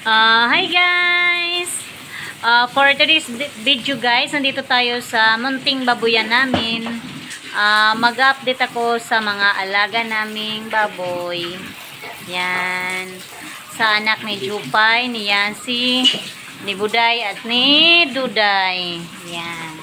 Hi guys! For today's video guys, nandito tayo sa munting babuyan namin. Mag-update ako sa mga alaga naming baboy. Yan. Sa anak ni Jupay, ni Yancy, ni Buday at ni Duday. Yan.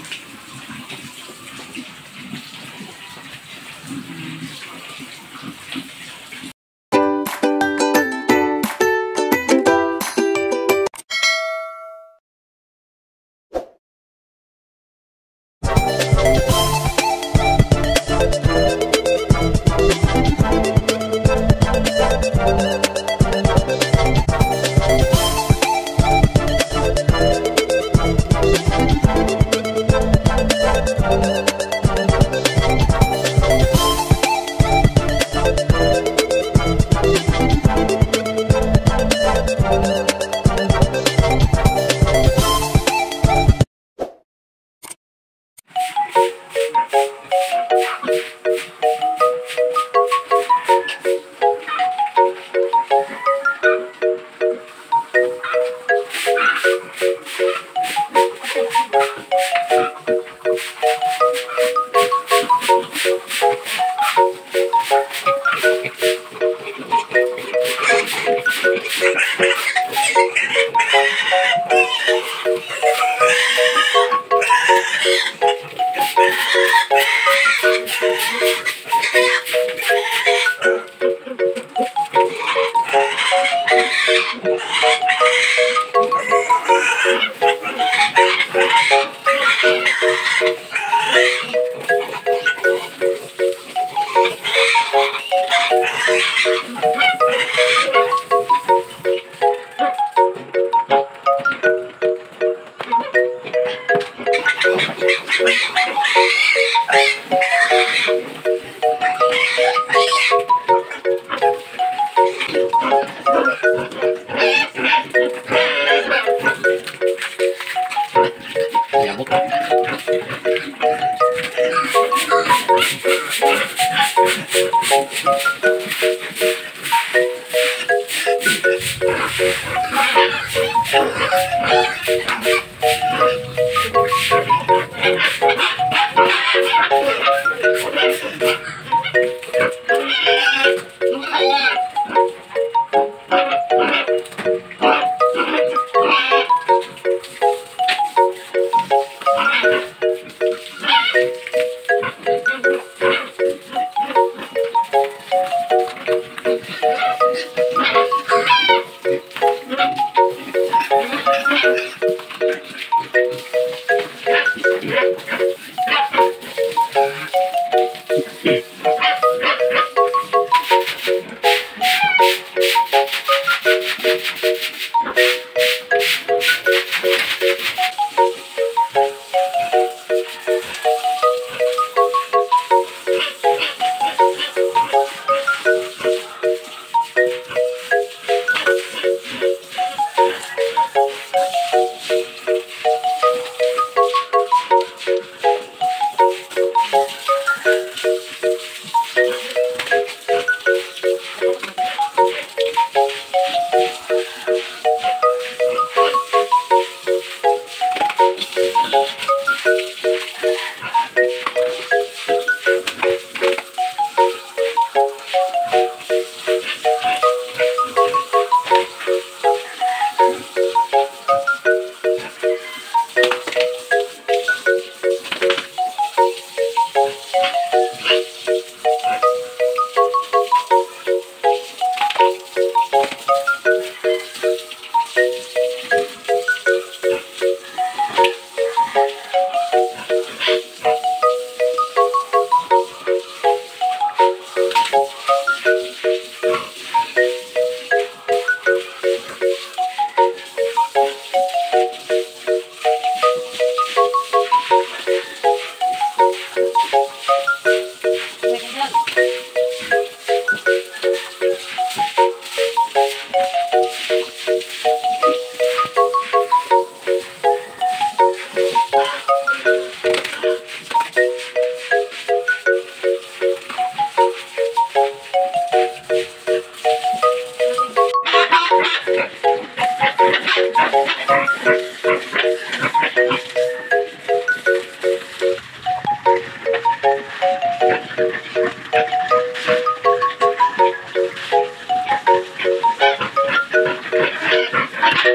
Okay,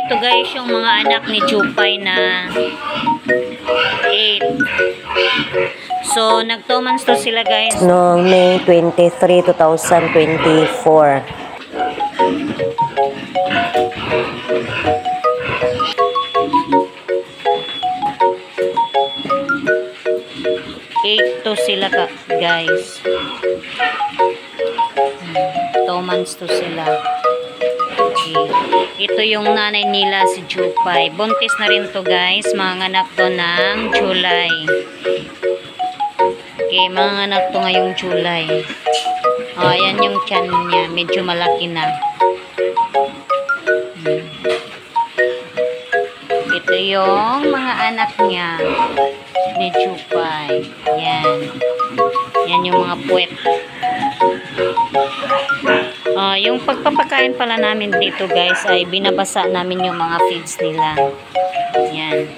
ito guys yung mga anak ni Jupay na 8. So, nag 2 months to sila guys. Noong May 23, 2024. To sila guys. 2 months to sila. Okay. Ito yung nanay nila si Jupay. Buntis na rin to guys. Mga anak to ng July. Okay, mga anak to ngayong July. Oh, ayan yung tiyan niya. Medyo malaki na. Ito yung mga anak niya ni Jupay. Yan. Yan yung mga puwet. Yung pagpapakain pala namin dito guys ay binabasa namin yung mga feeds nila. Yan.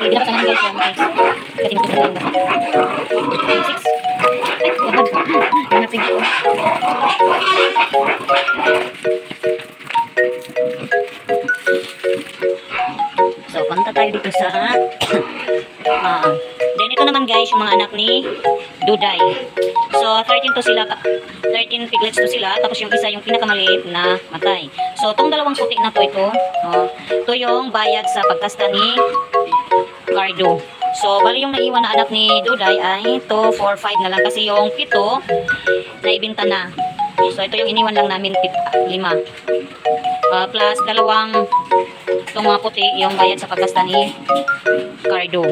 Binabasa namin guys yung feeds. Kasi ito sa lang. 6. Ay, wabad. Hanapin ko. So, punta tayo dito sa then ito naman guys yung mga anak ni Duday. So 13 to sila, 13 piglets to sila, tapos yung isa yung pinakamaliit na matay. So itong dalawang puti na to ito yung bayad sa pagkasta ni Cardo. So bali yung naiwan na anak ni Duday ay 2, 4, 5 na lang kasi yung 7 naibenta na. So ito yung iniwan lang namin 5. Plus dalawang itong mga puti yung bayad sa pagkasta ni Cardo.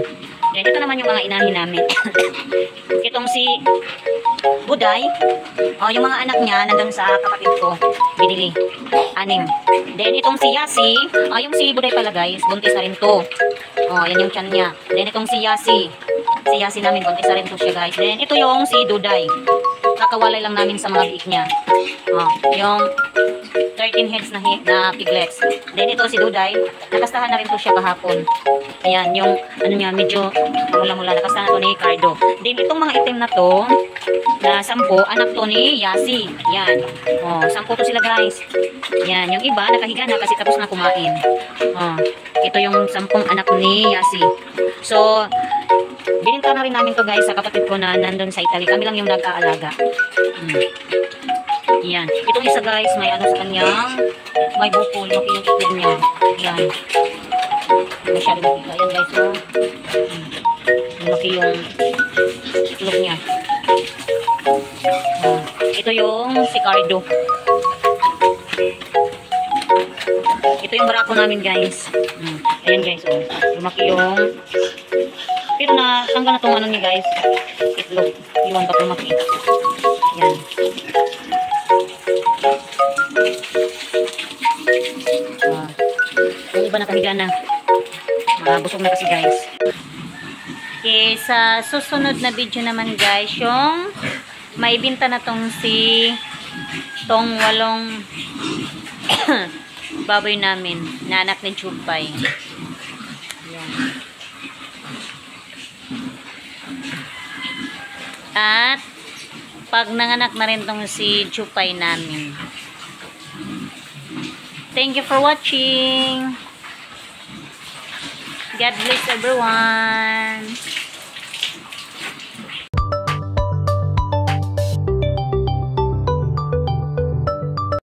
Then ito naman yung mga inahin namin. Itong si Buday, yung mga anak niya nandun sa kapatid ko, binili 6. Then itong si Yasi, yung si Buday pala guys, buntis na rin to. Yan yung tiyan niya. Then itong si Yasi namin, buntis na rin to siya guys. Then ito yung si Duday, kakawalay lang namin sa mga biik niya. Yung 13 heads na piglets. Then ito si Duday, nakastahan na rin to siya kahapon. Ayan, yung ano niya, medyo mula-mula, nakastahan na to ni Cardo. Then itong mga itim na to, na 10, anak to ni Yasi. Yan. 10 to sila guys. Yan, yung iba nakahiga na kasi tapos na kumain. Ito yung 10 anak ni Yasi. So, bininta na rin namin to guys sa kapatid ko na nandun sa Italy. Kami lang yung nag-aalaga. Yan. Itong isa guys, may ano sa kanyang, may bukol, yung pinag-itlog niya. Yan. Masyado makita. Yan guys, lumaki yung itlog niya. Ito yung si Cardo. Ito yung barako namin guys. Ayan guys, lumaki yung, pero tanggal na itong ano niya guys, itlog. Iwan pa lumaki. Yan. Yung iba nakahiga na. Busog na kasi guys. Okay, sa susunod na video naman guys, yung maibinta na tong tong 8 baboy namin na anak ni Jupay. Yan. At pag nanganak na rin tong si Jupay namin. Thank you for watching. God bless everyone.